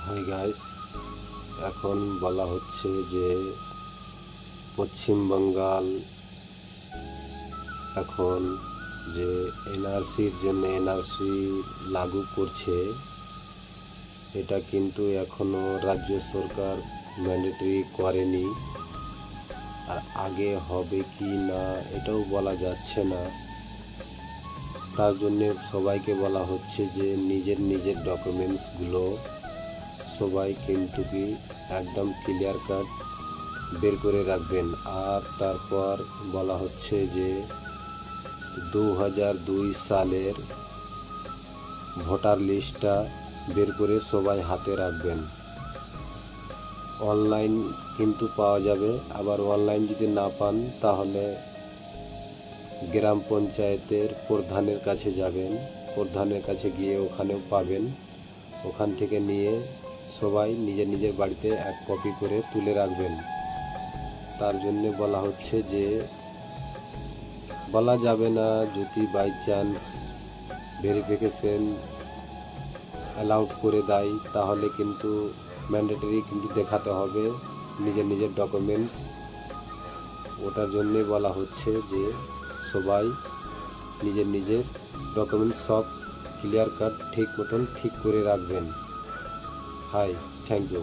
Hi guys, এখন বলা হচ্ছে যে পশ্চিম বাঙ্গাল এখন যে এনআরসির জন্য এনআরসি লাগু করছে, এটা কিন্তু এখনো রাজ্য সরকার ম্যান্ডেটরি করেনি। আর আগে হবে কি না এটাও বলা যাচ্ছে না। তার জন্য সবাইকে বলা হচ্ছে যে নিজের নিজের ডকুমেন্টসগুলো সবাই কিন্তু কি একদম ক্লিয়ার কাট বের করে রাখবেন। আর তারপর বলা হচ্ছে যে 2002 সালের ভোটার লিস্টটা বের করে সবাই হাতে রাখবেন। অনলাইন কিন্তু পাওয়া যাবে, আবার অনলাইন যদি না পান তাহলে গ্রাম পঞ্চায়েতের প্রধানের কাছে যাবেন, প্রধানের কাছে গিয়ে ওখানেও পাবেন। ওখান থেকে নিয়ে সবাই নিজের নিজের বাড়িতে এক কপি করে তুলে রাখবেন। তার জন্য বলা হচ্ছে যে বলা যাবে না যদি বাই চান্স ভেরিফিকেশন অ্যালাউড করে দেয় তাহলে কিন্তু ম্যান্ডেটরি কিন্তু দেখাতে হবে নিজের নিজের ডকুমেন্টস। ওটার জন্যে বলা হচ্ছে যে সবাই নিজের নিজের ডকুমেন্টস সব ক্লিয়ার কাট ঠিক মতন ঠিক করে রাখবেন। Hi, thank you.